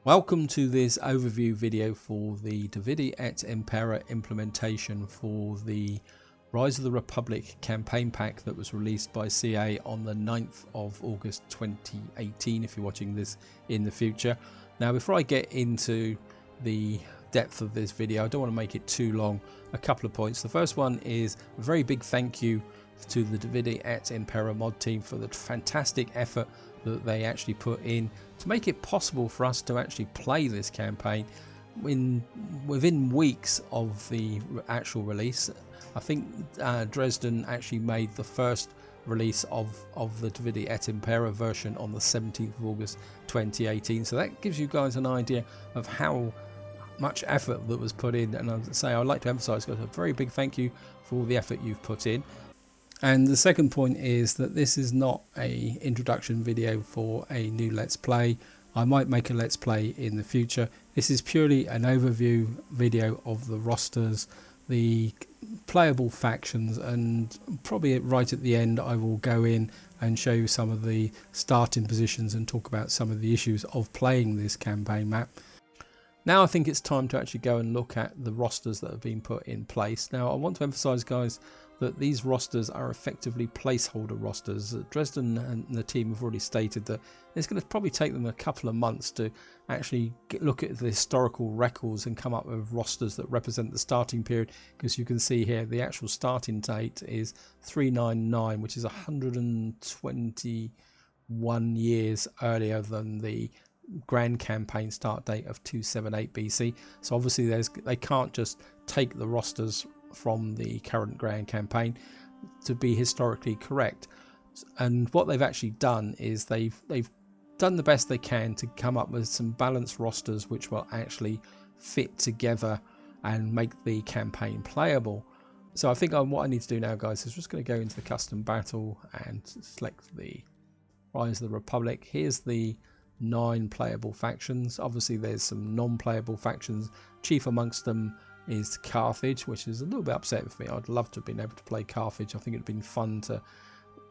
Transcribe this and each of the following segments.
Welcome to this overview video for the Divide Et Impera implementation for the Rise of the Republic campaign pack that was released by CA on the 9th of August 2018 if you're watching this in the future. Now before I get into the depth of this video, I don't want to make it too long. A couple of points. The first one is a very big thank you to the Divide Et Impera mod team for the fantastic effort that they actually put in to make it possible for us to actually play this campaign within weeks of the actual release. I think Dresden actually made the first release of the Divide Et Impera version on the 17th of August 2018, so that gives you guys an idea of how much effort that was put in. And I'd like to emphasize, guys, a very big thank you for all the effort you've put in. And the second point is that this is not a introduction video for a new Let's Play. I might make a Let's Play in the future. This is purely an overview video of the rosters, the playable factions, and probably right at the end I will go in and show you some of the starting positions and talk about some of the issues of playing this campaign map. Now I think it's time to actually go and look at the rosters that have been put in place. Now I want to emphasize, guys, that these rosters are effectively placeholder rosters. Dresden and the team have already stated that it's going to probably take them a couple of months to actually look at the historical records and come up with rosters that represent the starting period, because you can see here the actual starting date is 399, which is 121 years earlier than the grand campaign start date of 278 BC. So obviously they can't just take the rosters from the current grand campaign to be historically correct. And what they've actually done is they've done the best they can to come up with some balanced rosters which will actually fit together and make the campaign playable. So I think what I need to do now, guys, is just going to go into the custom battle and select the Rise of the Republic. Here's the 9 playable factions. Obviously there's some non-playable factions. Chief amongst them is Carthage, which is a little bit upsetting for me. I'd love to have been able to play Carthage. I think it'd been fun to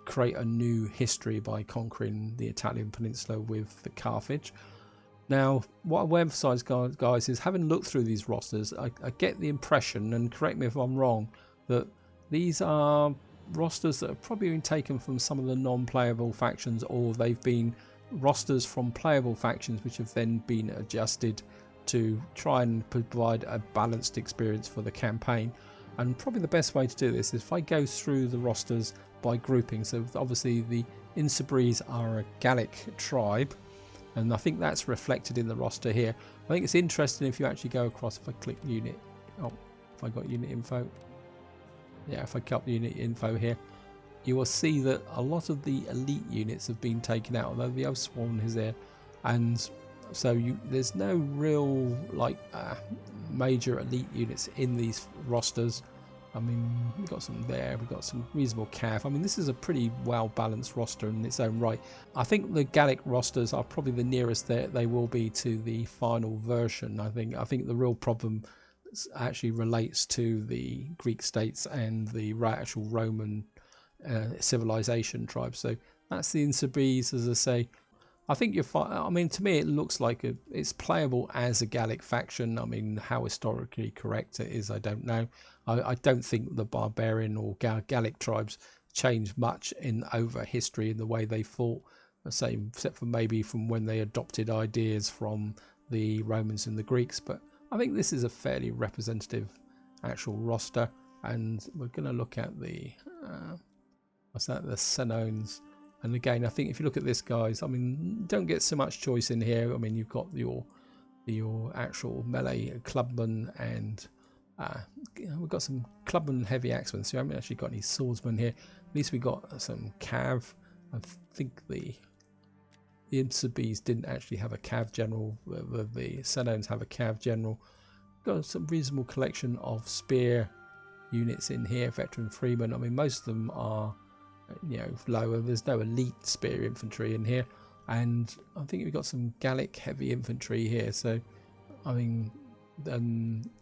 create a new history by conquering the Italian peninsula with the Carthage. Now what I will emphasize, guys, is having looked through these rosters, I get the impression, and correct me if I'm wrong, that these are rosters that have probably been taken from some of the non-playable factions, or they've been rosters from playable factions which have then been adjusted to try and provide a balanced experience for the campaign. And probably the best way to do this is if I go through the rosters by grouping. So obviously the Insubres are a Gallic tribe, and I think that's reflected in the roster here. I think it's interesting if you actually go across, if I click unit, if I got unit info, if I click unit info here, you will see that a lot of the elite units have been taken out, although the Oathsworn is there. And so there's no real major elite units in these rosters. I mean, we've got some there, we've got some reasonable cav. I mean, this is a pretty well balanced roster in its own right. I think the Gallic rosters are probably the nearest they will be to the final version. I think the real problem actually relates to the Greek states and the actual Roman civilization tribes. So that's the Insubres, as I say. I think you're fine. I mean, to me, it looks like it's playable as a Gallic faction. I mean, how historically correct it is, I don't know. I don't think the barbarian or Gallic tribes changed much over history in the way they fought, same except for maybe from when they adopted ideas from the Romans and the Greeks. But I think this is a fairly representative actual roster, and we're going to look at the the Sinones. And again, I think if you look at this, guys, I mean, don't get so much choice in here. I mean, you've got your actual melee clubmen, and we've got some clubmen heavy axemen. So we haven't actually got any swordsmen here. At least we got some cav. I think the Insubres didn't actually have a cav general. The Sinones have a cav general. Got some reasonable collection of spear units in here, veteran freemen. I mean, most of them are lower. There's no elite spear infantry in here, and I think we've got some Gallic heavy infantry here. So I mean,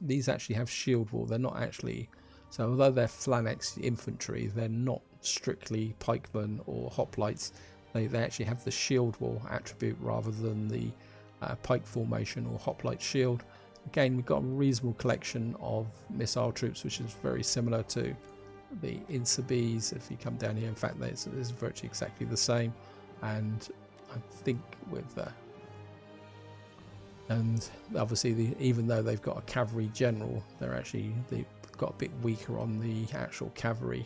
these actually have shield wall. They're not actually, so although they're phalanx infantry, they're not strictly pikemen or hoplites. They actually have the shield wall attribute rather than the pike formation or hoplite shield. Again, we've got a reasonable collection of missile troops, which is very similar to the Incibes. If you come down here, in fact, it's virtually exactly the same. And I think with and obviously even though they've got a cavalry general, they've got a bit weaker on the actual cavalry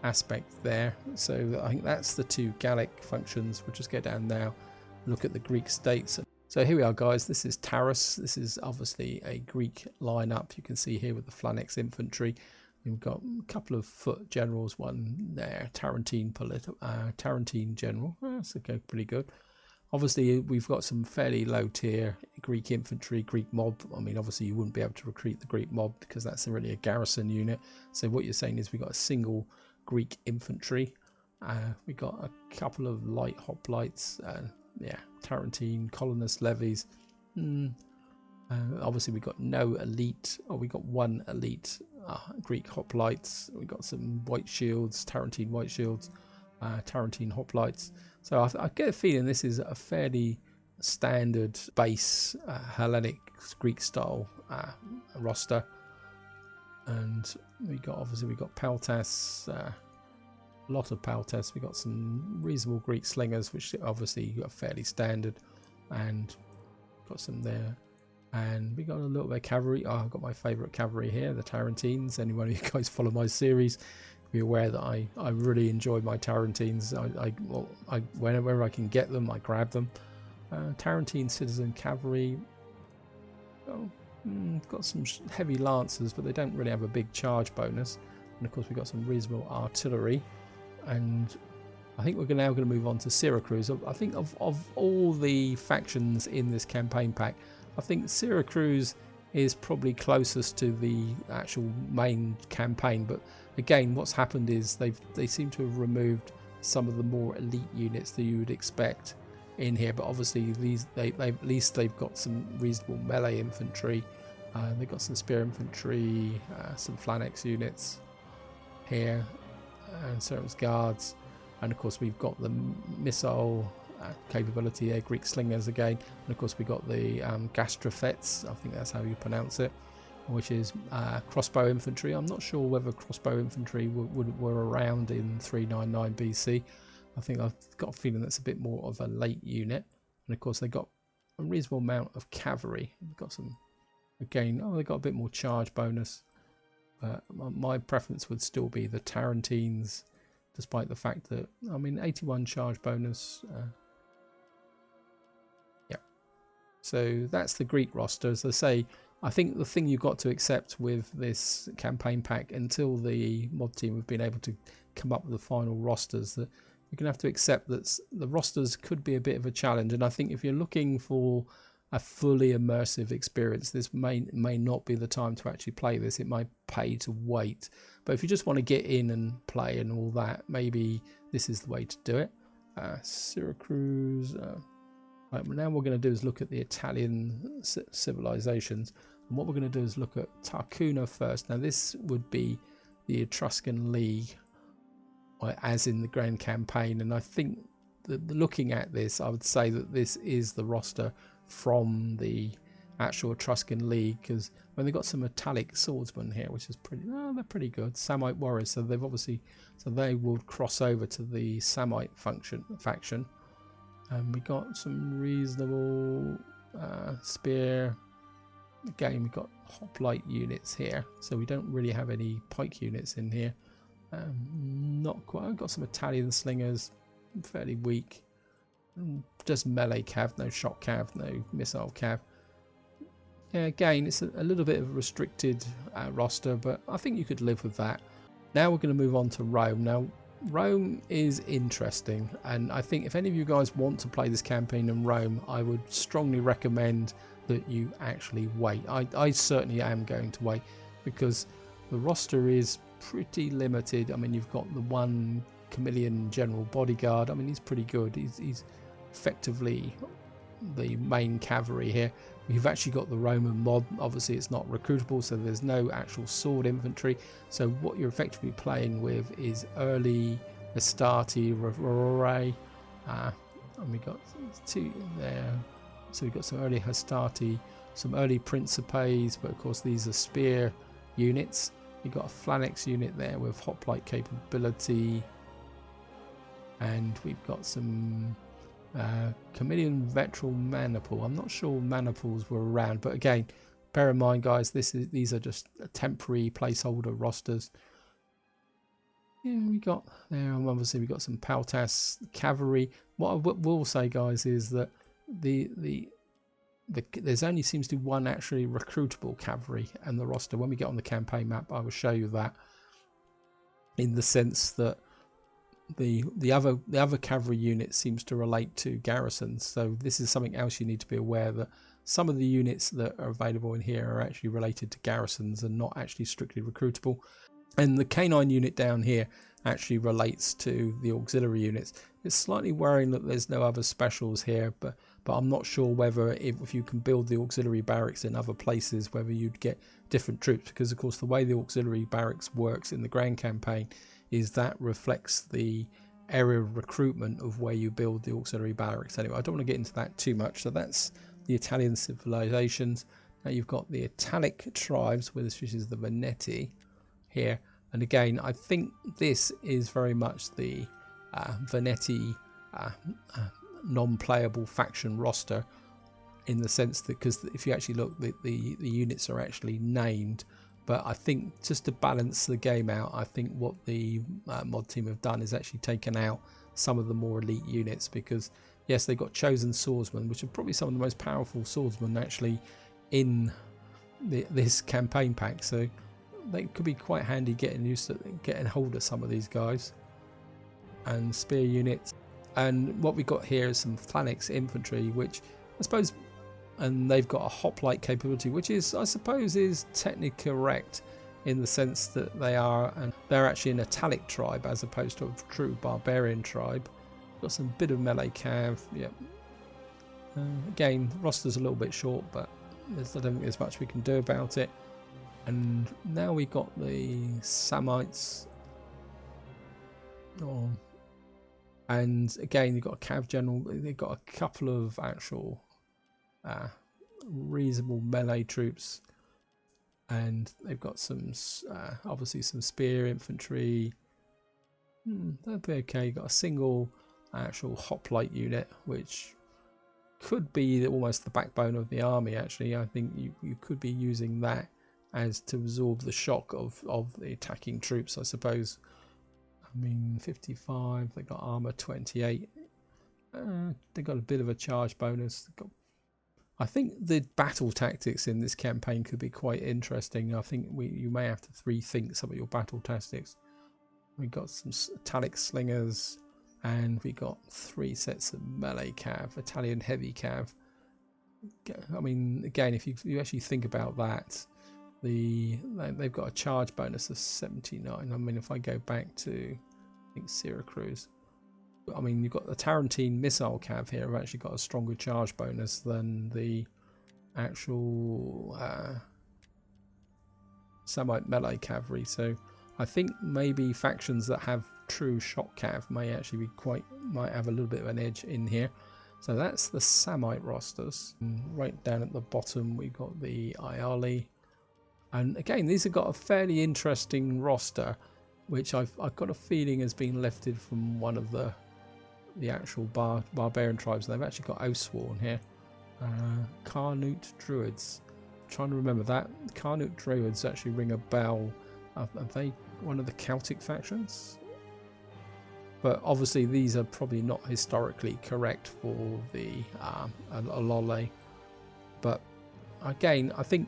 aspect there. So I think that's the two Gallic functions. We'll just go down now, look at the Greek states. So here we are, guys. This is Taurus. This is obviously a Greek lineup. You can see here with the Phalanx infantry. We've got a couple of foot generals, one there, Tarentine general. That's okay, pretty good. Obviously, we've got some fairly low tier Greek infantry, Greek mob. I mean, obviously, you wouldn't be able to recruit the Greek mob because that's really a garrison unit. So what you're saying is we've got a single Greek infantry. We've got a couple of light hoplites. Yeah, Tarentine colonist levies. Obviously, we've got no elite, or we got one elite Greek hoplites. We've got some white shields, Tarentine white shields, Tarentine hoplites. So I get a feeling this is a fairly standard base Hellenic Greek style roster. And we got Peltas, a lot of Peltas. We got some reasonable Greek slingers, which obviously are fairly standard, and got some there. And we got a little bit of cavalry. I've got my favourite cavalry here, the Tarentines. Anyone of you guys follow my series, be aware that I really enjoy my Tarentines. Whenever I can get them, I grab them. Tarentine citizen cavalry. Got some heavy lancers, but they don't really have a big charge bonus. And of course, we've got some reasonable artillery. And I think we're now going to move on to Syracuse. I think of all the factions in this campaign pack, I think Syracuse is probably closest to the actual main campaign. But again, what's happened is they seem to have removed some of the more elite units that you would expect in here. But obviously, at least they've got some reasonable melee infantry. They've got some spear infantry, some phalanx units here, and Syracuse guards. And of course, we've got the missile capability there, Greek slingers again. And of course, we got the gastrofets, I think that's how you pronounce it, which is crossbow infantry. I'm not sure whether crossbow infantry were around in 399 BC. I think I've got a feeling that's a bit more of a late unit. And of course, they got a reasonable amount of cavalry. We've got some, again, they got a bit more charge bonus. But my preference would still be the Tarentines, despite the fact that, I mean, 81 charge bonus. Yeah. So that's the Greek roster. As I say, I think the thing you've got to accept with this campaign pack, until the mod team have been able to come up with the final rosters, that you're going to have to accept that the rosters could be a bit of a challenge. And I think if you're looking for a fully immersive experience, this may not be the time to actually play this. It might pay to wait. But if you just want to get in and play and all that, maybe this is the way to do it. Syracuse. Right, now what we're going to do is look at the Italian civilizations. And what we're going to do is look at Tarcuna first. Now this would be the Etruscan League, as in the Grand Campaign. And I think that looking at this, I would say that this is the roster from the actual Etruscan League, because when they've got some Italic swordsmen here, which is they're pretty good. Samite warriors, so they would cross over to the Samite faction. And we got some reasonable spear. Again, we've got hoplite units here, so we don't really have any pike units in here. Not quite. I've got some Italian slingers, fairly weak. Just melee cav, no shock cav, no missile cav. Yeah, again, it's a little bit of a restricted roster, but I think you could live with that. Now we're going to move on to Rome. Now, Rome is interesting, and I think if any of you guys want to play this campaign in Rome, I would strongly recommend that you actually wait. I certainly am going to wait, because the roster is pretty limited. I mean, you've got the one Camillian general bodyguard. I mean, he's pretty good. He's effectively the main cavalry here. You've actually got the Roman mob. Obviously, it's not recruitable, so there's no actual sword infantry. So what you're effectively playing with is early Astarte, releae, and we got two there. So we've got some early Hastati, some early Principes, but of course these are spear units. You've got a Phalanx unit there with hoplite capability, and we've got some Chameleon Vetral Maniple. I'm not sure Maniples were around, but again, bear in mind, guys, these are just temporary placeholder rosters. Yeah, we got there. Obviously, we got some Paltas cavalry. What I will say, guys, is that there's only seems to be one actually recruitable cavalry and the roster. When we get on the campaign map, I will show you that, in the sense that the other cavalry unit seems to relate to garrisons. So this is something else you need to be aware, that some of the units that are available in here are actually related to garrisons and not actually strictly recruitable. And the canine unit down here actually relates to the auxiliary units. It's slightly worrying that there's no other specials here, but I'm not sure whether if you can build the auxiliary barracks in other places, whether you'd get different troops, because of course the way the auxiliary barracks works in the Grand Campaign is that reflects the area of recruitment of where you build the auxiliary barracks. Anyway, I don't want to get into that too much. So that's the Italian civilizations. Now you've got the Italic tribes, which is the Veneti here, and again I think this is very much the Veneti non-playable faction roster, in the sense that, because if you actually look, the units are actually named, but I think just to balance the game out, I think what the mod team have done is actually taken out some of the more elite units, because yes, they've got chosen swordsmen, which are probably some of the most powerful swordsmen actually in this campaign pack, so they could be quite handy getting hold of some of these guys. And spear units, and what we got here is some phalanx infantry, which I suppose, and they've got a hoplite capability, which is, I suppose, is technically correct in the sense that they're actually an Italic tribe as opposed to a true barbarian tribe. Got some bit of melee cav, yeah. Again, roster's a little bit short, but I don't think there's much we can do about it. And now we got the Samites. Oh. And again, you've got a cav general. They've got a couple of actual reasonable melee troops, and they've got some obviously some spear infantry. That'd be okay. You've got a single actual hoplite unit, which could be almost the backbone of the army. Actually, I think you could be using that as to absorb the shock of the attacking troops, I suppose. I mean, 55, they got armor 28. They got a bit of a charge bonus. I think the battle tactics in this campaign could be quite interesting. I think you may have to rethink some of your battle tactics. We got some Italic slingers, and we got 3 sets of melee cav, Italian heavy cav. I mean, again, if you actually think about that, they've got a charge bonus of 79. I mean, if I go back to, I think, Syracuse, I mean, you've got the Tarantine missile cav here have actually got a stronger charge bonus than the actual Samite melee cavalry. So I think maybe factions that have true shock cav might have a little bit of an edge in here. So that's the Samite rosters. And right down at the bottom we've got the Iolei. And again, these have got a fairly interesting roster, which I've got a feeling has been lifted from one of the actual barbarian tribes. They've actually got Oathsworn here. Carnute Druids. I'm trying to remember that. Carnute Druids actually ring a bell. Are they one of the Celtic factions? But obviously these are probably not historically correct for the Iolei. But again, I think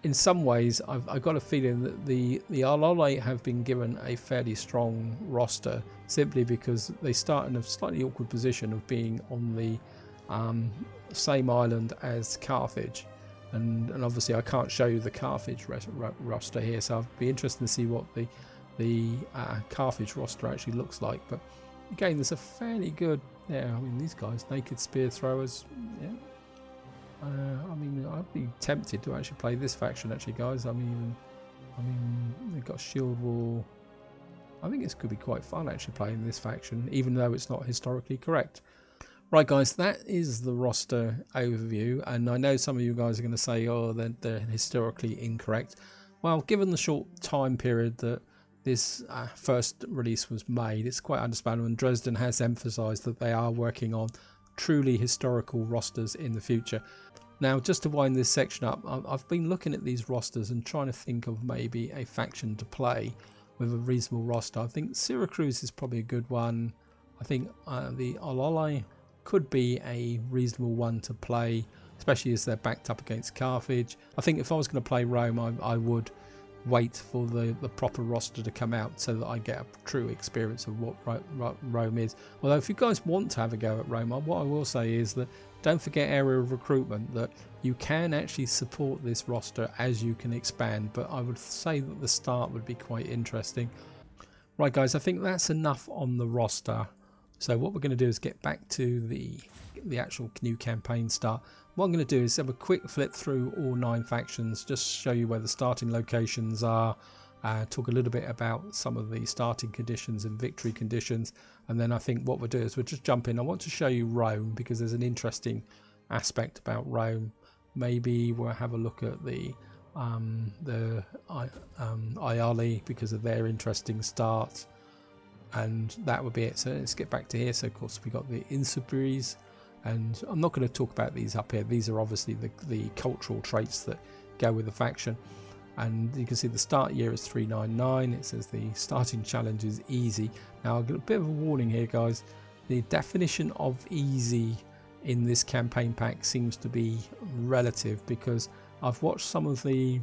in some ways I've got a feeling that the Iolei have been given a fairly strong roster, simply because they start in a slightly awkward position of being on the same island as Carthage, and obviously I can't show you the Carthage roster here, so I'd be interested to see what the Carthage roster actually looks like. But again, there's a fairly good, I mean, these guys, naked spear throwers, yeah. I mean, I'd be tempted to actually play this faction, actually, guys. I mean, they've got shield wall. I think this could be quite fun actually playing this faction, even though it's not historically correct. Right guys, that is the roster overview, and I know some of you guys are going to say, oh, they're historically incorrect. Well, given the short time period that this first release was made, it's quite understandable, and Dresden has emphasised that they are working on truly historical rosters in the future. Now, just to wind this section up, I've been looking at these rosters and trying to think of maybe a faction to play with a reasonable roster. I think Syracuse is probably a good one. I think the Iolei could be a reasonable one to play, especially as they're backed up against Carthage. I think if I was going to play Rome, I would wait for the proper roster to come out so that I get a true experience of what Rome is. Although if you guys want to have a go at Rome, what I will say is that don't forget area of recruitment, that you can actually support this roster as you can expand, but I would say that the start would be quite interesting. Right guys, I think that's enough on the roster. So what we're going to do is get back to the actual new campaign start. What I'm going to do is have a quick flip through all 9 factions, just show you where the starting locations are, talk a little bit about some of the starting conditions and victory conditions, and then I think what we'll do is we'll just jump in. I want to show you Rome because there's an interesting aspect about Rome. Maybe we'll have a look at the Iolei because of their interesting start. And that would be it. So let's get back to here. So of course we got the Insubries, and I'm not going to talk about these up here. These are obviously the cultural traits that go with the faction. And you can see the start year is 399. It says the starting challenge is easy. Now I've got a bit of a warning here guys. The definition of easy in this campaign pack seems to be relative, because I've watched some of the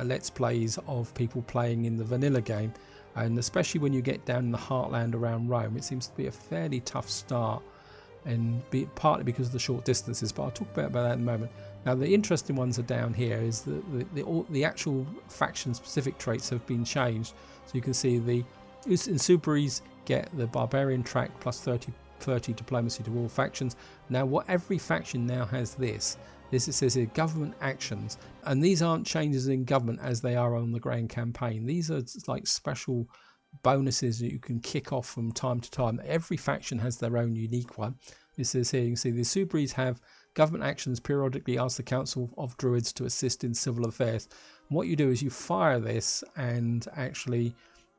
let's plays of people playing in the vanilla game, and especially when you get down in the heartland around Rome, it seems to be a fairly tough start, and partly because of the short distances, but I'll talk about that in a moment. Now the interesting ones are down here, is that the actual faction specific traits have been changed. So you can see the Insubries get the barbarian track plus 30 diplomacy to all factions. Now what every faction now has this it says here government actions, and these aren't changes in government as they are on the grand campaign. These are like special bonuses that you can kick off from time to time. Every faction has their own unique one. It says here, you can see the Insubries have government actions periodically ask the Council of Druids to assist in civil affairs. And what you do is you fire this, and actually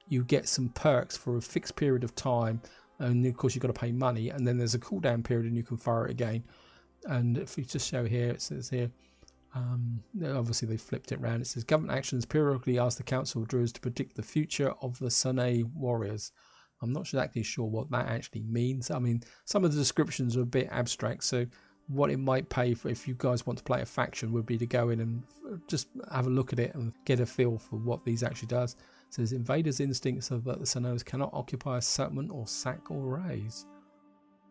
you get some perks for a fixed period of time, and of course you've got to pay money, and then there's a cooldown period and you can fire it again. And if we just show here, it says here, obviously they flipped it around. It says government actions periodically ask the Council of Druids to predict the future of the Sinones warriors. I'm not exactly sure what that actually means. I mean, some of the descriptions are a bit abstract, so what it might pay for if you guys want to play a faction would be to go in and just have a look at it and get a feel for what these actually does. It says invaders' instincts are that the Sinones cannot occupy a settlement or sack or raise.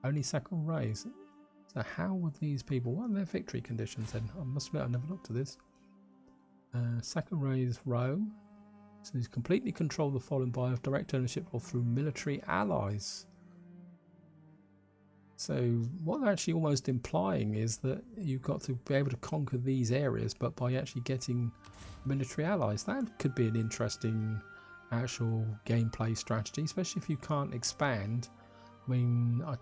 Only sack or raise. So how would these people, what are their victory conditions then? I must admit I never looked at this. Sack and raise Rome. So he's completely control the following by direct ownership or through military allies. So what they're actually almost implying is that you've got to be able to conquer these areas, but by actually getting military allies. That could be an interesting actual gameplay strategy, especially if you can't expand. I mean, I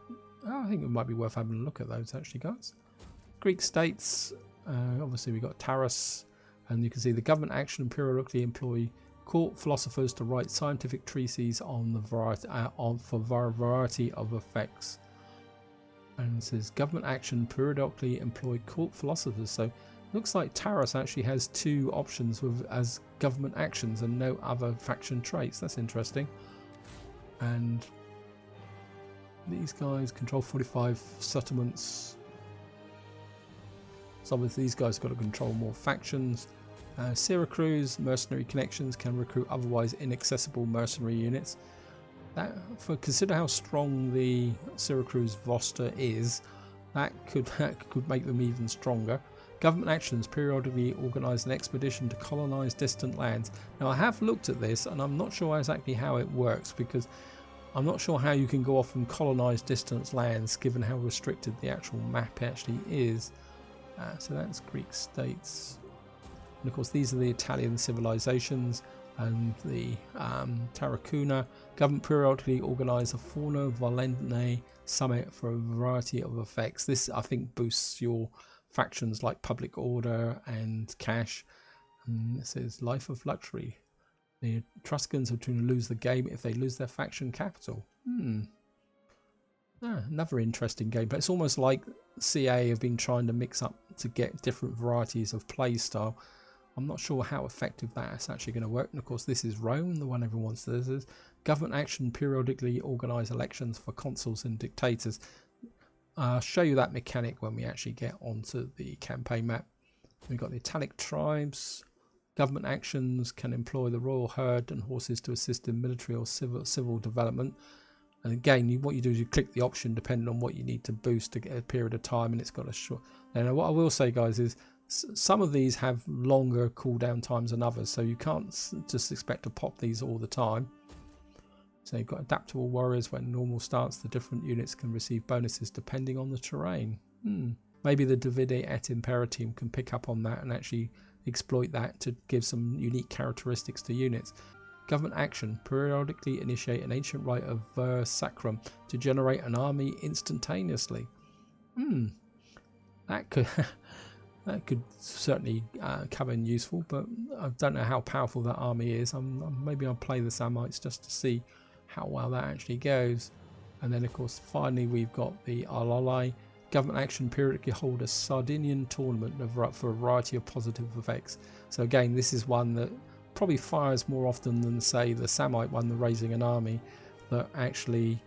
think it might be worth having a look at those actually, guys. Greek states, obviously we got Taurus, and you can see the government action periodically employ court philosophers to write scientific treatises on the variety of effects. And it says government action periodically employ court philosophers. So it looks like Taurus actually has 2 options as government actions and no other faction traits. That's interesting. And these guys control 45 settlements. So obviously these guys got to control more factions. Syracuse mercenary connections can recruit otherwise inaccessible mercenary units. Consider how strong the Syracuse roster is. That could make them even stronger. Government actions periodically organise an expedition to colonise distant lands. Now I have looked at this and I'm not sure exactly how it works, because I'm not sure how you can go off and colonise distant lands given how restricted the actual map actually is. So that's Greek states. And of course these are the Italian civilizations. and the Tarracuna. Government periodically organise a Forno Volente summit for a variety of effects. This, I think, boosts your factions like public order and cash. And it says life of luxury. The Etruscans are to lose the game if they lose their faction capital. Another interesting game, but it's almost like CA have been trying to mix up to get different varieties of play style. I'm not sure how effective that's actually going to work. And of course, this is Rome, the one everyone wants to. This is government action periodically organise elections for consuls and dictators. I'll show you that mechanic when we actually get onto the campaign map. We've got the Italic tribes. Government actions can employ the royal herd and horses to assist in military or civil development. And again, what you do is you click the option depending on what you need to boost to get a period of time, and it's got a short. And what I will say, guys, is some of these have longer cooldown times than others, so you can't just expect to pop these all the time. So you've got adaptable warriors. When normal starts, the different units can receive bonuses depending on the terrain. Maybe the Divide Et Impera team can pick up on that and actually exploit that to give some unique characteristics to units. Government action. Periodically initiate an ancient rite of Ver Sacrum to generate an army instantaneously. That could certainly come in useful, but I don't know how powerful that army is. Maybe I'll play the Samnites just to see how well that actually goes. And then, of course, finally we've got the Iolei. Government action periodically hold a Sardinian tournament for a variety of positive effects. So again, this is one that probably fires more often than, say, the Samnite one, the raising an army, that actually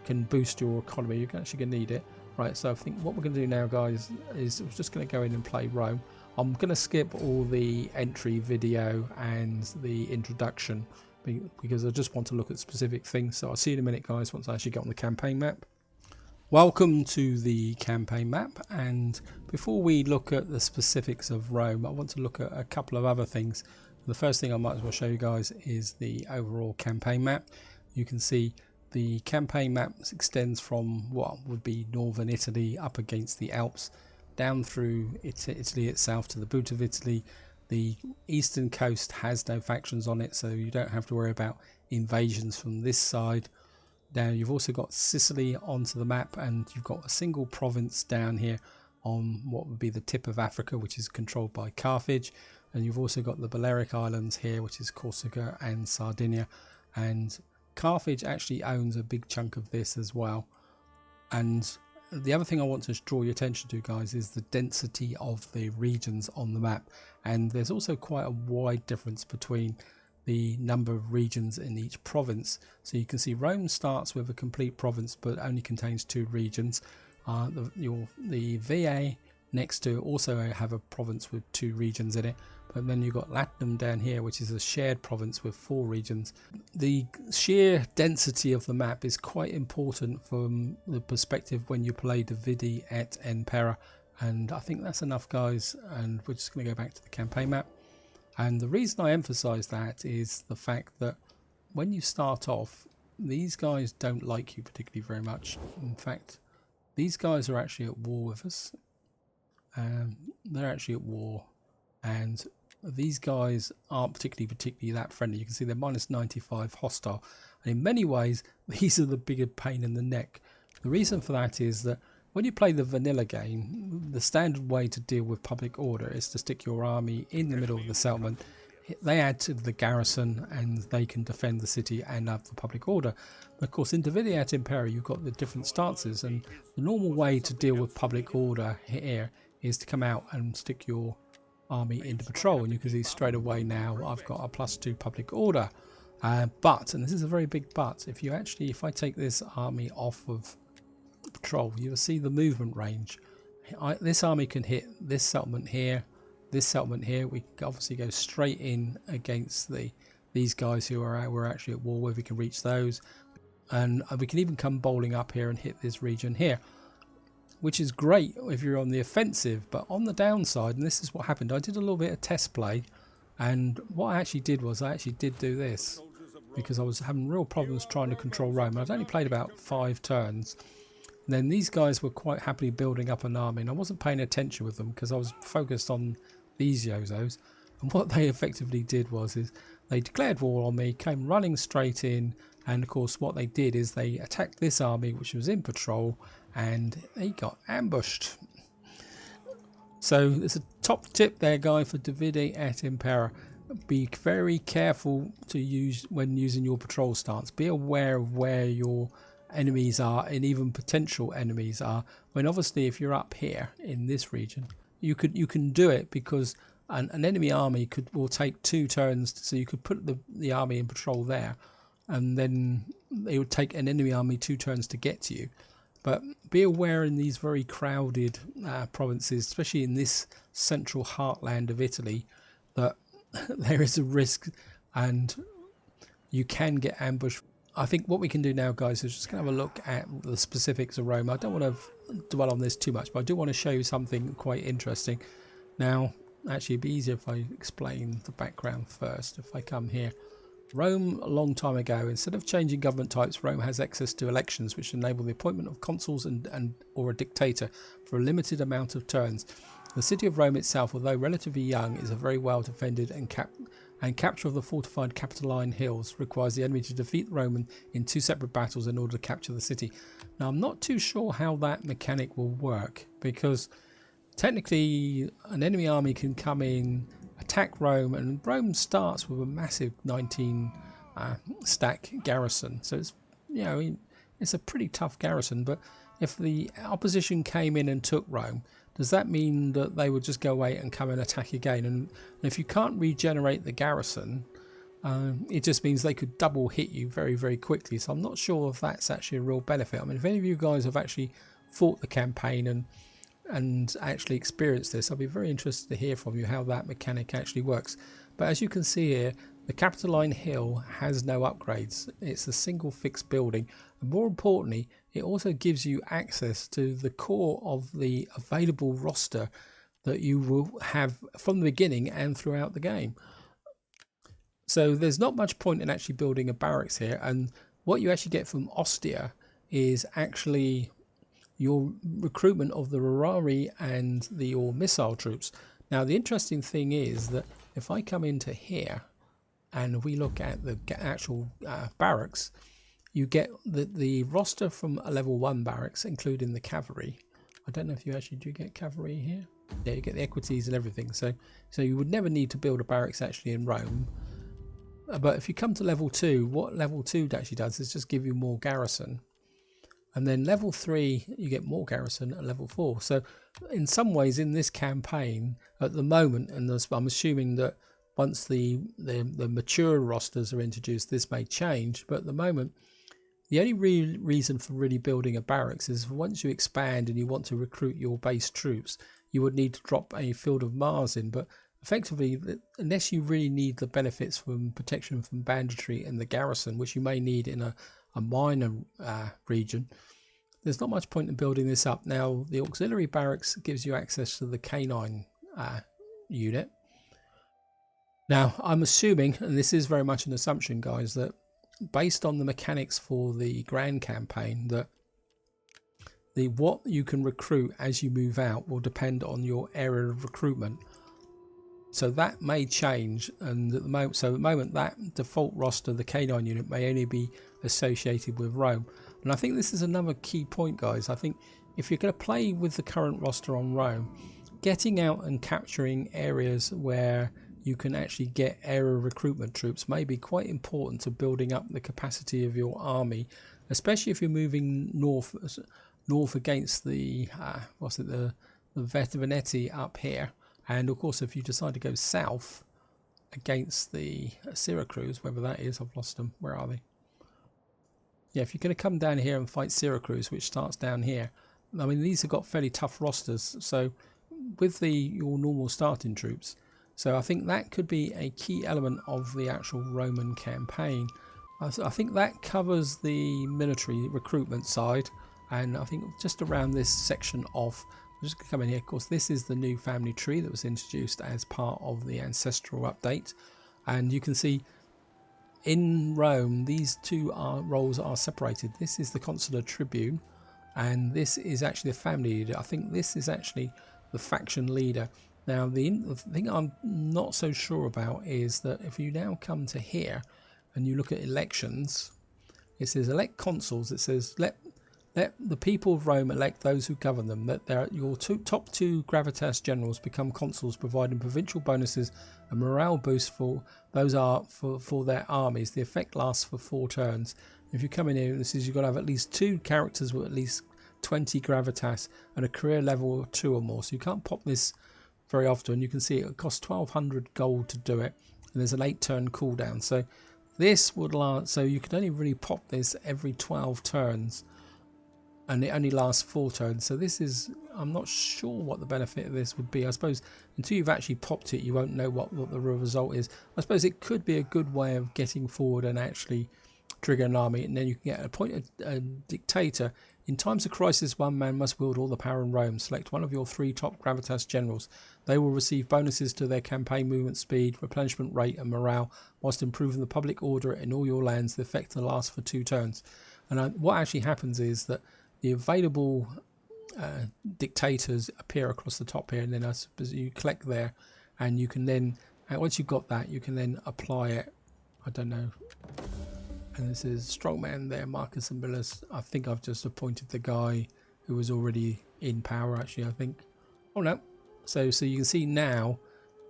can boost your economy. You're actually going to need it. Right, so I think what we're going to do now, guys, is we're just going to go in and play Rome. I'm going to skip all the entry video and the introduction because I just want to look at specific things. So I'll see you in a minute, guys, once I actually get on the campaign map. Welcome to the campaign map, and before we look at the specifics of Rome, I want to look at a couple of other things. The first thing I might as well show you guys is the overall campaign map. You can see the campaign map extends from what would be northern Italy up against the Alps, down through Italy itself to the boot of Italy. The eastern coast has no factions on it, so you don't have to worry about invasions from this side. Now you've also got Sicily onto the map, and you've got a single province down here on what would be the tip of Africa, which is controlled by Carthage. And you've also got the Balearic Islands here, which is Corsica and Sardinia. And Carthage actually owns a big chunk of this as well. And the other thing I want to draw your attention to, guys, is the density of the regions on the map. And there's also quite a wide difference between the number of regions in each province. So you can see Rome starts with a complete province but only contains 2 regions. The VA next to also have a province with 2 regions in it, but then you've got Latinum down here, which is a shared province with 4 regions. The sheer density of the map is quite important from the perspective when you play Divide Et Impera, and I think that's enough, guys, and we're just going to go back to the campaign map. And the reason I emphasize that is the fact that when you start off, these guys don't like you particularly very much. In fact, these guys are actually at war with us. They're actually at war, and these guys aren't particularly that friendly. You can see they're -95 hostile, and in many ways these are the bigger pain in the neck. The reason for that is that when you play the vanilla game, the standard way to deal with public order is to stick your army in the middle of the settlement. They add to the garrison and they can defend the city and have the public order. But of course, in Divide Et Impera, you've got the different stances, and the normal way to deal with public order here is to come out and stick your army into patrol. And you can see straight away now I've got a +2 public order. But, and this is a very big but, if I take this army off of patrol, you will see the movement range. This army can hit this settlement here, this settlement here. We can obviously go straight in against these guys who we're actually at war with. We can reach those, and we can even come bowling up here and hit this region here, which is great if you're on the offensive. But on the downside, and this is what happened, I did a little bit of test play, and what I actually did was I actually did do this because I was having real problems trying to control Rome. I'd only played about 5 turns. And then these guys were quite happily building up an army, and I wasn't paying attention with them because I was focused on these Yozos. And what they effectively did was They declared war on me, came running straight in, and of course what they did is they attacked this army which was in patrol, and they got ambushed. So there's a top tip there, guys, for Divide Et Impera. Be very careful to use when using your patrol stance. Be aware of where your enemies are, and even potential enemies are. When obviously if you're up here in this region, you can do it because an enemy army will take 2 turns, so you could put the army in patrol there, and then it would take an enemy army 2 turns to get to you. But be aware in these very crowded provinces, especially in this central heartland of Italy, that there is a risk and you can get ambushed. I think what we can do now, guys, is just going to have a look at the specifics of Rome. I don't want to dwell on this too much, but I do want to show you something quite interesting. Now, actually, it'd be easier if I explain the background first. If I come here, Rome, a long time ago, instead of changing government types, Rome has access to elections, which enable the appointment of consuls and or a dictator for a limited amount of turns. The city of Rome itself, although relatively young, is a very well defended, and capture of the fortified Capitoline Hills requires the enemy to defeat the Roman in 2 separate battles in order to capture the city. Now, I'm not too sure how that mechanic will work, because technically an enemy army can come in, attack Rome, and Rome starts with a massive 19 stack garrison, so it's, you know, it's a pretty tough garrison. But if the opposition came in and took Rome, does that mean that they would just go away and come and attack again? And if you can't regenerate the garrison, it just means they could double hit you very, very quickly. So I'm not sure if that's actually a real benefit. I mean, if any of you guys have actually fought the campaign and actually experienced this, I'll be very interested to hear from you how that mechanic actually works. But as you can see here, the Capitoline Hill has no upgrades. It's a single fixed building, and more importantly, it also gives you access to the core of the available roster that you will have from the beginning and throughout the game. So there's not much point in actually building a barracks here, and what you actually get from Ostia is actually your recruitment of the releae and your missile troops. Now, the interesting thing is that if I come into here and we look at the actual barracks, you get the roster from a level 1 barracks, including the cavalry. I don't know if you actually do get cavalry here. Yeah, you get the equities and everything. So you would never need to build a barracks actually in Rome. But if you come to level 2, what level 2 actually does is just give you more garrison. And then level 3, you get more garrison at level 4. So in some ways in this campaign at the moment, and I'm assuming that once the mature rosters are introduced, this may change. But at the moment, the only real reason for really building a barracks is once you expand and you want to recruit your base troops, you would need to drop a Field of Mars in. But effectively, unless you really need the benefits from protection from banditry and the garrison, which you may need in a minor region, there's not much point in building this up. Now, the auxiliary barracks gives you access to the canine unit. Now, I'm assuming, and this is very much an assumption, guys, that based on the mechanics for the Grand Campaign, that what you can recruit as you move out will depend on your area of recruitment. So that may change, and at the moment, that default roster, the canine unit, may only be associated with Rome. And I think this is another key point, guys. I think if you're going to play with the current roster on Rome, getting out and capturing areas where you can actually get area recruitment troops may be quite important to building up the capacity of your army, especially if you're moving north against the Venetti up here. And of course, if you decide to go south against the Syracuse, whether that is, I've lost them. Where are they? Yeah, if you're going to come down here and fight Syracuse, which starts down here, I mean, these have got fairly tough rosters. So with your normal starting troops, so I think that could be a key element of the actual Roman campaign. I think that covers the military recruitment side, and I think just around this section off, I'm just going to come in here. Of course, this is the new family tree that was introduced as part of the Ancestral Update, and you can see in Rome these two roles are separated. This is the consular tribune, and this is actually the family leader. I think this is actually the faction leader. Now the thing I'm not so sure about is that if you now come to here and you look at elections, it says elect consuls. It says let the people of Rome elect those who govern them. That your top two gravitas generals become consuls, providing provincial bonuses and morale boosts for those for their armies. The effect lasts for 4 turns. If you come in here, this is you've got to have at least 2 characters with at least 20 gravitas and a career level of 2 or more. So you can't pop this very often. You can see it costs 1200 gold to do it, and there's an 8-turn cooldown. So this would last. So you could only really pop this every 12 turns, and it only lasts 4 turns. So this is, I'm not sure what the benefit of this would be. I suppose until you've actually popped it, you won't know what the real result is. I suppose it could be a good way of getting forward and actually trigger an army, and then you can get appointed a dictator. In times of crisis, one man must wield all the power in Rome. Select one of your 3 top gravitas generals. They will receive bonuses to their campaign movement speed, replenishment rate and morale, whilst improving the public order in all your lands. The effect will last for 2 turns. And what actually happens is that the available dictators appear across the top here, and then I suppose you collect there, and you can then, once you've got that, you can then apply it. I don't know. And this is strongman there, Marcus and Millers. I think I've just appointed the guy who was already in power, actually, I think. Oh no. So you can see now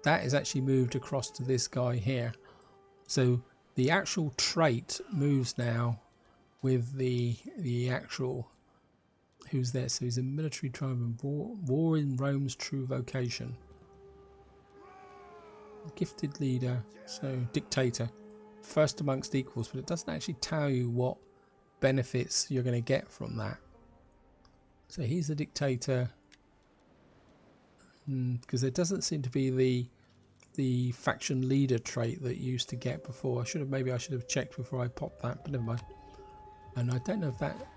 that is actually moved across to this guy here. So the actual trait moves now with the actual who's there. So he's a military tribe, war in Rome's true vocation. Gifted leader, so dictator. First amongst equals, but it doesn't actually tell you what benefits you're going to get from that. So he's the dictator, because there doesn't seem to be the faction leader trait that you used to get before. Maybe I should have checked before I popped that, but never mind. And I don't know if that,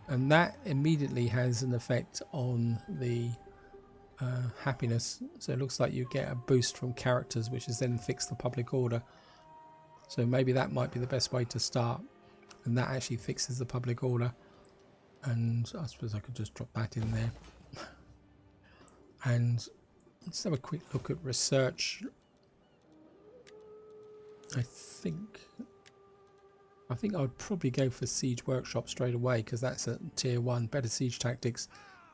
and that immediately has an effect on the happiness. So it looks like you get a boost from characters, which is then fix the public order. So maybe that might be the best way to start, and that actually fixes the public order. And I suppose I could just drop that in there. And let's have a quick look at research. I think I would probably go for Siege Workshop straight away, because that's at tier 1, better siege tactics.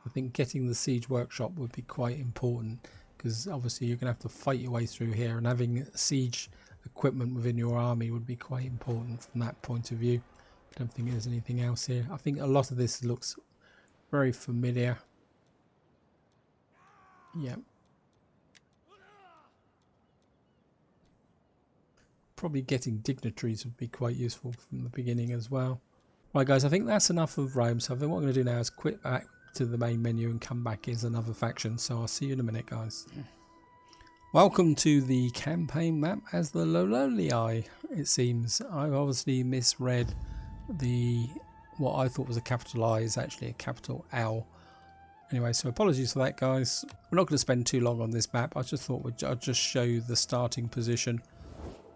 I think getting the Siege Workshop would be quite important, because obviously you're going to have to fight your way through here, and having siege equipment within your army would be quite important from that point of view. I don't think there's anything else here. I think a lot of this looks very familiar. Yeah. Probably getting dignitaries would be quite useful from the beginning as well. Right guys, I think that's enough of Rome. So I think what I'm going to do now is quit back to the main menu and come back as another faction. So I'll see you in a minute, guys. Welcome to the campaign map as the Iolei, it seems. I've obviously misread what I thought was a capital I is actually a capital L. Anyway, so apologies for that, guys. We're not going to spend too long on this map. I just thought I'd just show you the starting position,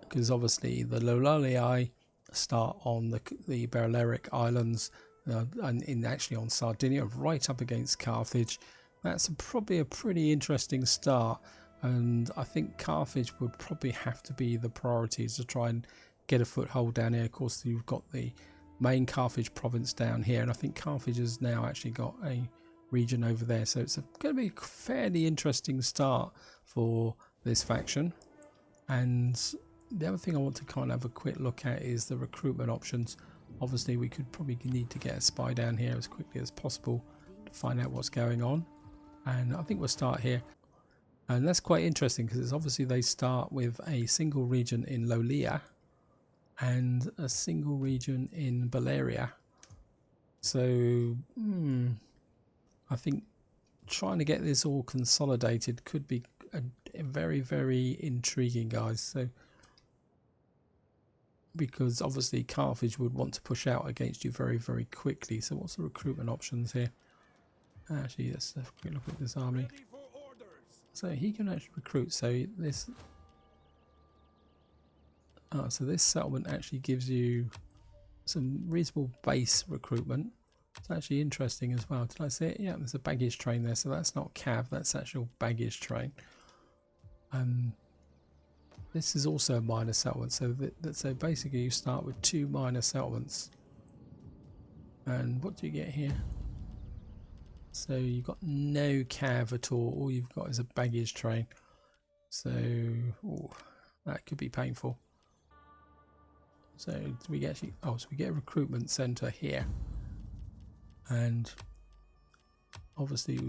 because obviously the Iolei start on the Balearic Islands and actually on Sardinia, right up against Carthage. That's probably a pretty interesting start. And I think Carthage would probably have to be the priority to try and get a foothold down here. Of course, you've got the main Carthage province down here, and I think Carthage has now actually got a region over there. So it's going to be a fairly interesting start for this faction. And the other thing I want to kind of have a quick look at is the recruitment options. Obviously, we could probably need to get a spy down here as quickly as possible to find out what's going on. And I think we'll start here. And that's quite interesting, because it's obviously they start with a single region in Iolei and a single region in Balearia. So I think trying to get this all consolidated could be a very, very intriguing, guys. So because obviously Carthage would want to push out against you very, very quickly. So what's the recruitment options here? Actually, let's have a quick look at this army. So he can actually recruit. So this, so this settlement actually gives you some reasonable base recruitment. It's actually interesting as well. Did I see it? Yeah, there's a baggage train there. So that's not cav, that's actual baggage train. This is also a minor settlement, so so basically you start with 2 minor settlements. And what do you get here? So you've got no cav at all you've got is a baggage train. So ooh, that could be painful. So we get so we get a recruitment center here, and obviously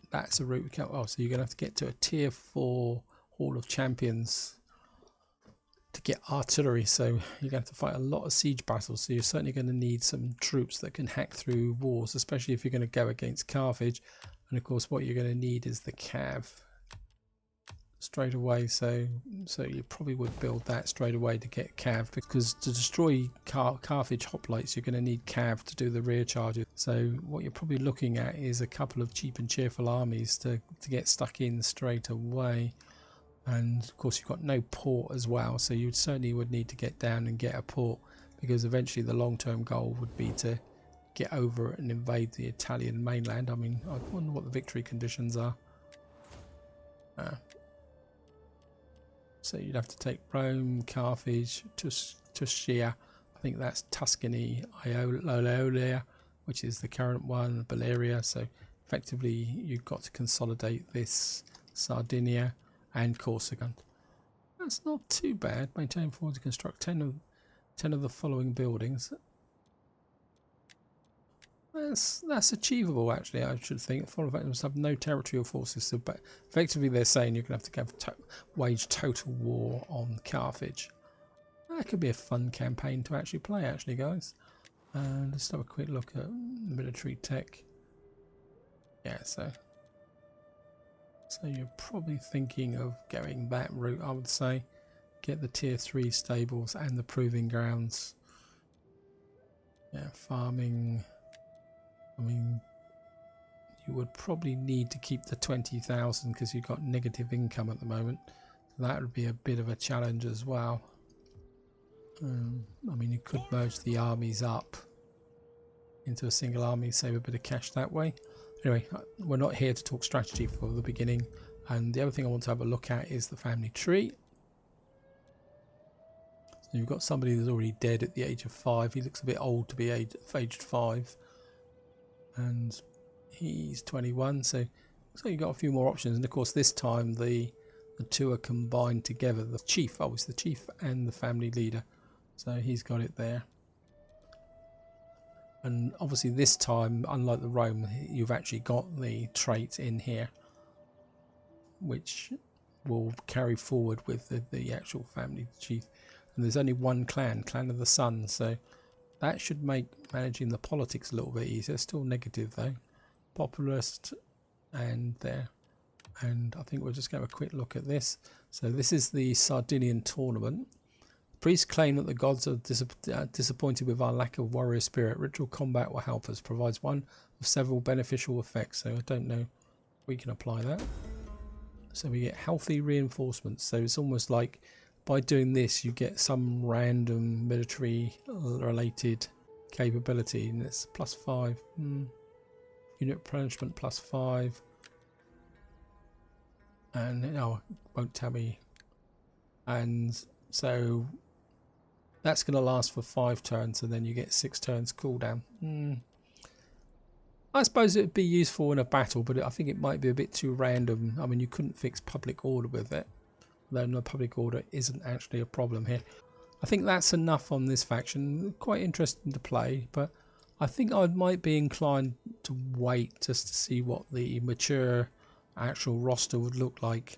that's a route we can't. So you're gonna have to get to a tier 4 Hall of Champions to get artillery, so you're going to have to fight a lot of siege battles, so you're certainly going to need some troops that can hack through walls, especially if you're going to go against Carthage. And of course what you're going to need is the cav straight away, so you probably would build that straight away to get cav, because to destroy Carthage hoplites you're going to need cav to do the rear charges. So what you're probably looking at is a couple of cheap and cheerful armies to get stuck in straight away. And of course you've got no port as well, so you certainly would need to get down and get a port, because eventually the long-term goal would be to get over and invade the Italian mainland. I mean, I wonder what the victory conditions are. So you'd have to take Rome, Carthage, Tuscia, I think that's Tuscany, Iolei, which is the current one, Balearia. So effectively you've got to consolidate this, Sardinia and Corsica. That's not too bad. Maintain forward to construct 10 of the following buildings. That's achievable, actually. I should think. Following that, must have no territorial forces. So, but effectively, they're saying you're going to have to wage total war on Carthage. That could be a fun campaign to actually play, actually, guys. Let's have a quick look at military tech. Yeah, so you're probably thinking of going that route, I would say. Get the tier 3 stables and the proving grounds. Yeah, farming. I mean, you would probably need to keep the 20,000 because you've got negative income at the moment. So that would be a bit of a challenge as well. I mean, you could merge the armies up into a single army, save a bit of cash that way. Anyway, we're not here to talk strategy for the beginning. And the other thing I want to have a look at is the family tree. So you've got somebody that's already dead at the age of 5. He looks a bit old to be aged 5. And he's 21. So you've got a few more options. And of course, this time the two are combined together. The chief, it's the chief and the family leader. So he's got it there. And obviously this time, unlike the Rome, you've actually got the trait in here, which will carry forward with the actual family chief. And there's only one clan of the Sun, so that should make managing the politics a little bit easier. Still negative though. Populist and there. And I think we'll just have a quick look at this. So this is the Sardinian tournament. Priests claim that the gods are disappointed with our lack of warrior spirit. Ritual combat will help us. Provides one of several beneficial effects. So I don't know if we can apply that. So we get healthy reinforcements. So it's almost like by doing this you get some random military related capability. And it's +5. Unit replenishment +5. And it won't tell me. And so that's going to last for 5 turns, and then you get 6 turns cooldown. I suppose it would be useful in a battle, but I think it might be a bit too random. I mean, you couldn't fix public order with it, though no public order isn't actually a problem here. I think that's enough on this faction. Quite interesting to play, but I think I might be inclined to wait just to see what the mature actual roster would look like.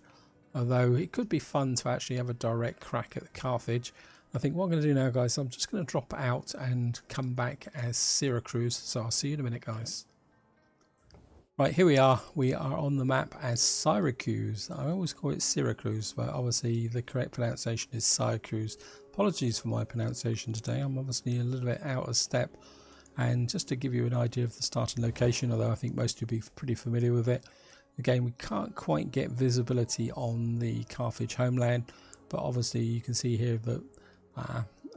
Although it could be fun to actually have a direct crack at Carthage. I think what I'm going to do now, guys, I'm just going to drop out and come back as Syracuse. So I'll see you in a minute, guys. Right, here we are. We are on the map as Syracuse. I always call it Syracuse, but obviously the correct pronunciation is Syracuse. Apologies for my pronunciation today. I'm obviously a little bit out of step. And just to give you an idea of the starting location, although I think most of you will be pretty familiar with it. Again, we can't quite get visibility on the Carthage homeland, but obviously you can see here that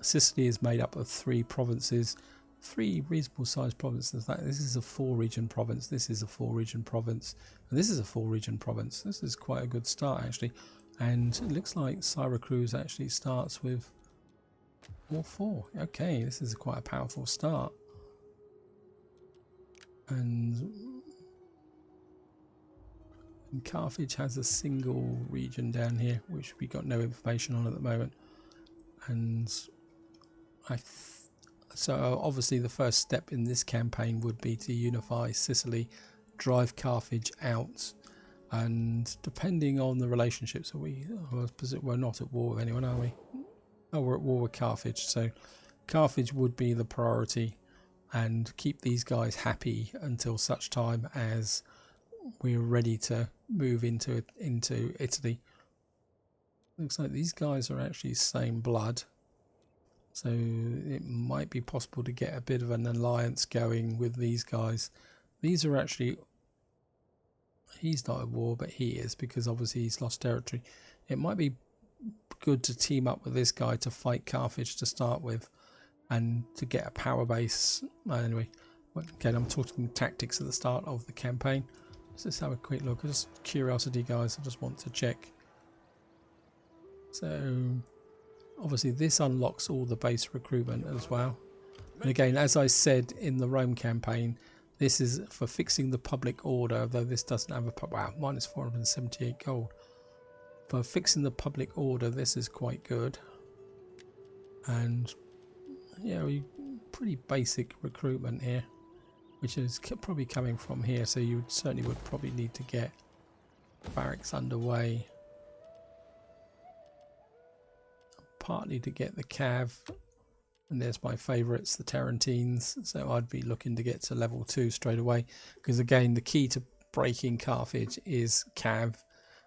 Sicily is made up of 3 provinces, 3 reasonable sized provinces. This is a 4-region province, this is a 4-region province, and this is a 4-region province. This is quite a good start actually. And it looks like Syracuse actually starts with all 4. Okay, this is quite a powerful start. And Carthage has a single region down here, which we got no information on at the moment. And so obviously the first step in this campaign would be to unify Sicily, drive Carthage out, and depending on the relationships, we're not at war with anyone, are we? Oh, we're at war with Carthage, so Carthage would be the priority, and keep these guys happy until such time as we're ready to move into Italy. Looks like these guys are actually same blood, so it might be possible to get a bit of an alliance going with these guys. These are actually, he's not at war, but he is, because obviously he's lost territory. It might be good to team up with this guy to fight Carthage to start with, and to get a power base. Anyway, again, I'm talking tactics at the start of the campaign. Let's just have a quick look. Just curiosity, guys. I just want to check. So obviously this unlocks all the base recruitment as well. And again, as I said in the Rome campaign, this is for fixing the public order, though this doesn't have a... Wow, minus 478 gold. For fixing the public order, this is quite good. And yeah, pretty basic recruitment here, which is probably coming from here, so you certainly would probably need to get barracks underway, partly to get the cav. And there's my favourites, the Tarentines, so I'd be looking to get to level 2 straight away, because again the key to breaking Carthage is cav,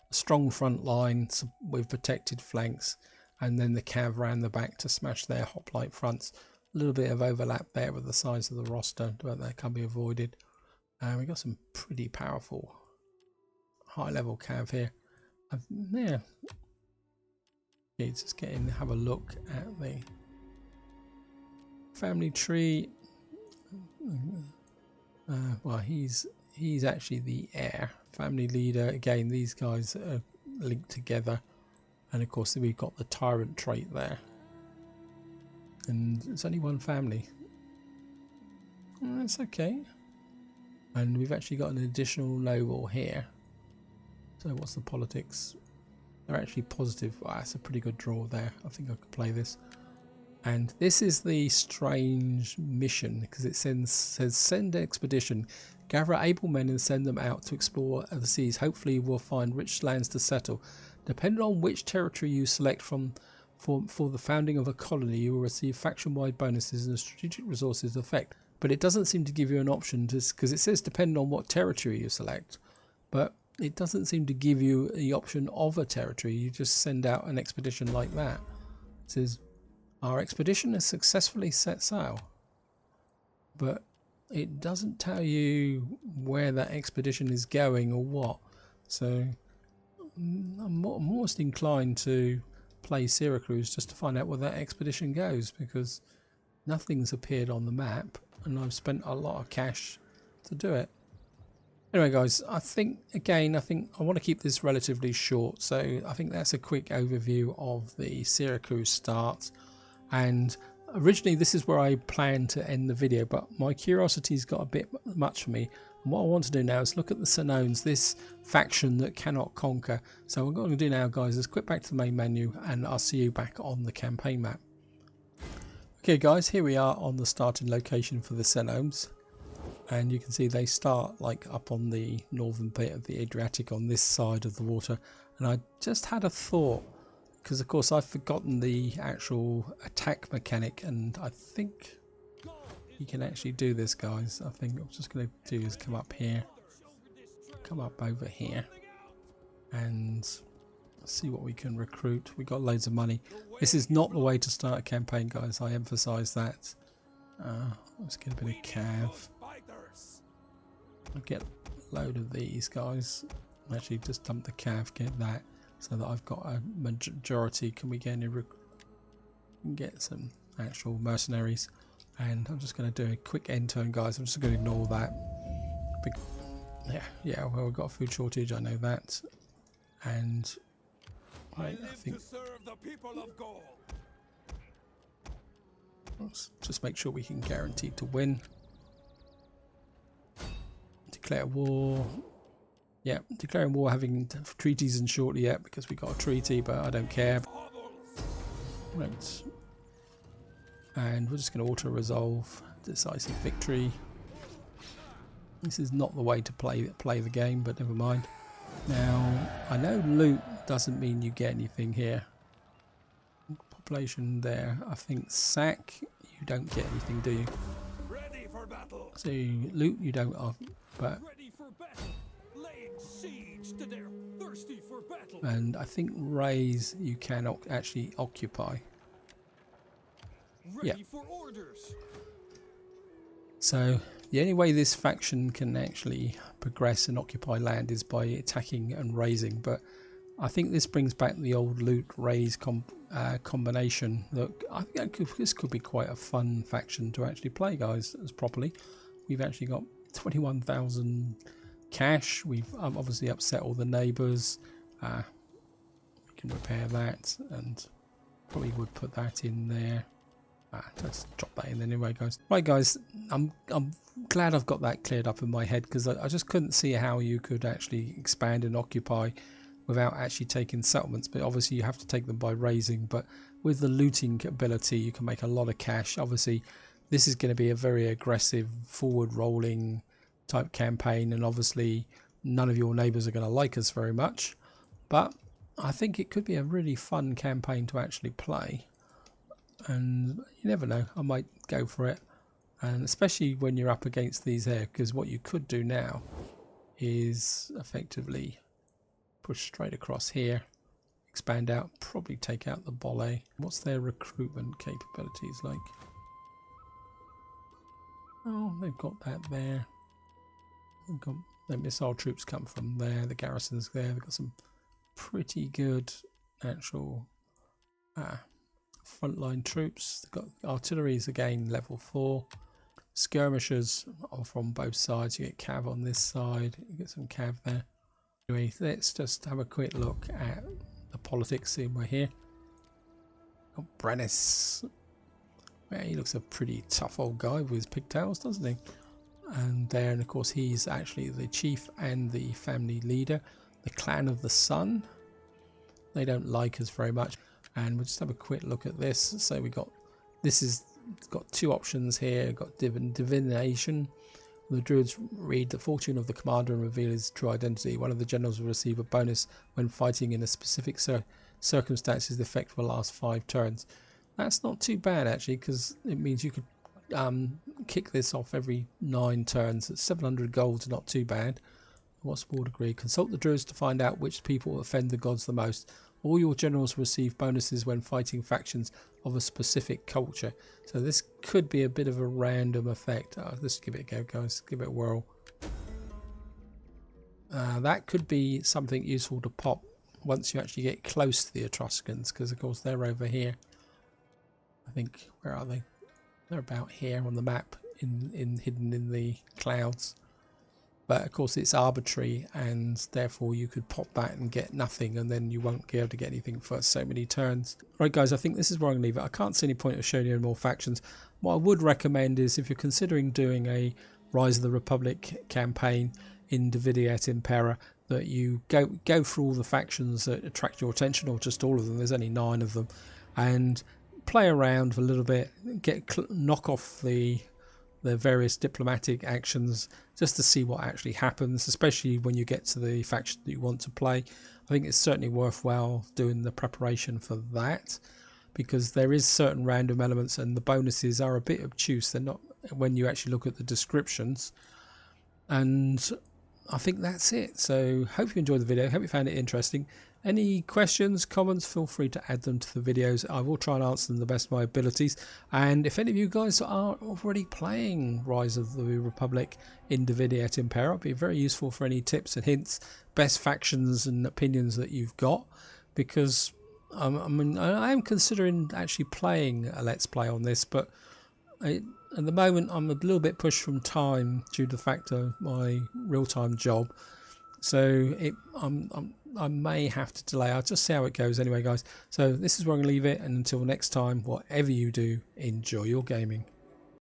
a strong front line with protected flanks, and then the cav round the back to smash their hoplite fronts. A little bit of overlap there with the size of the roster, but that can be avoided. And we got some pretty powerful high level cav here. Yeah, just get in, have a look at the family tree. Well, he's actually the heir, family leader. Again, these guys are linked together, and of course we've got the tyrant trait there, and it's only one family. That's okay. And we've actually got an additional noble here. So what's the politics? They're actually positive. Wow, that's a pretty good draw there. I think I could play this. And this is the strange mission, because it says send expedition, gather able men and send them out to explore the seas. Hopefully we'll find rich lands to settle. Depending on which territory you select for the founding of a colony, you will receive faction-wide bonuses and strategic resources effect. But it doesn't seem to give you an option, because it says depending on what territory you select, but it doesn't seem to give you the option of a territory. You just send out an expedition like that. It says our expedition has successfully set sail, but it doesn't tell you where that expedition is going or what. So I'm most inclined to play Syracuse just to find out where that expedition goes, because nothing's appeared on the map and I've spent a lot of cash to do it. Anyway guys, I think I want to keep this relatively short, so I think that's a quick overview of the Syracuse start. And originally this is where I planned to end the video, but my curiosity's got a bit much for me. And what I want to do now is look at the Sinones, this faction that cannot conquer. So what I'm going to do now, guys, is quit back to the main menu, and I'll see you back on the campaign map. Okay guys, here we are on the starting location for the Sinones. And you can see they start like up on the northern bit of the Adriatic on this side of the water. And I just had a thought, because of course I've forgotten the actual attack mechanic, and I think you can actually do this, guys. I think I'm just going to do is come up here, come up over here, and see what we can recruit. We got loads of money. This is not the way to start a campaign, guys. I emphasize that. Let's get a bit of cav. I'll get a load of these guys. Actually just dump the cav, get that, so that I've got a majority. Can we get any get some actual mercenaries? And I'm just going to do a quick end turn, guys. I'm just going to ignore that. Yeah, well, we've got a food shortage, I know that. And Right, I think. Let's just make sure we can guarantee to win. Declare war. Yeah, declaring war, having treaties in shortly yet because we got a treaty, but I don't care. Right. And we're just going to auto-resolve. Decisive victory. This is not the way to play the game, but never mind. Now, I know loot doesn't mean you get anything here. Population there. I think sack, you don't get anything, do you? Ready for battle. So loot you don't, but Ready for battle. Laying siege to their thirsty for battle. And I think raise you can actually occupy. Ready for orders. So the only way this faction can actually progress and occupy land is by attacking and raising. But I think this brings back the old loot raise combination. Look, I think this could be quite a fun faction to actually play, guys, as properly. We've actually got 21,000 cash. We've obviously upset all the neighbours. We can repair that, and probably would put that in there. Let's drop that in anyway, guys. Right, guys, I'm glad I've got that cleared up in my head, because I just couldn't see how you could actually expand and occupy without actually taking settlements. But obviously you have to take them by raising. But with the looting ability, you can make a lot of cash. Obviously, this is going to be a very aggressive, forward-rolling type campaign, and obviously none of your neighbours are going to like us very much. But I think it could be a really fun campaign to actually play. And you never know, I might go for it, and especially when you're up against these here, because what you could do now is effectively push straight across here, expand out, probably take out the Iolei. What's their recruitment capabilities like? Oh, they've got that there. They've got their missile troops come from there, the garrison's there. They've got some pretty good actual frontline troops. They've got artilleries again, level 4. Skirmishers are from both sides. You get cav on this side, you get some cav there. Anyway, let's just have a quick look at the politics, seeing we're here. Got Brennus. Yeah, he looks a pretty tough old guy with his pigtails, doesn't he? And there, and of course, he's actually the chief and the family leader. The clan of the sun. They don't like us very much. And we'll just have a quick look at this. So we got, this is got two options here. Got divination. The druids read the fortune of the commander and reveal his true identity. One of the generals will receive a bonus when fighting in a specific circumstances. The effect will last 5 turns. That's not too bad actually, because it means you could kick this off every 9 turns. At 700 gold, not too bad. What's war degree? Consult the druids to find out which people offend the gods the most. All your generals receive bonuses when fighting factions of a specific culture. So this could be a bit of a random effect. Let's give it a go, guys. Give it a whirl. That could be something useful to pop once you actually get close to the Etruscans, because of course they're over here. I think, where are they? They're about here on the map, hidden in the clouds. But of course it's arbitrary, and therefore you could pop that and get nothing, and then you won't be able to get anything for so many turns. Right, guys, I think this is where I'm going to leave it. I can't see any point of showing you any more factions. What I would recommend is, if you're considering doing a Rise of the Republic campaign in Divide Et Impera, that you go through all the factions that attract your attention, or just all of them. There's only 9 of them, and play around a little bit, knock off the various diplomatic actions, just to see what actually happens, especially when you get to the faction that you want to play. I think it's certainly worthwhile doing the preparation for that, because there is certain random elements, and the bonuses are a bit obtuse. They're not when you actually look at the descriptions. And I think that's it. So hope you enjoyed the video. Hope you found it interesting. Any questions, comments, feel free to add them to the videos. I will try and answer them to the best of my abilities. And if any of you guys are already playing Rise of the Republic in Divide Et Impera, it'd be very useful for any tips and hints, best factions and opinions that you've got, because I am considering actually playing a Let's Play on this, but at the moment I'm a little bit pushed from time due to the fact of my real-time job. So I'm I may have to delay. I'll just see how it goes anyway, guys. So this is where I'm going to leave it, and until next time, whatever you do, enjoy your gaming.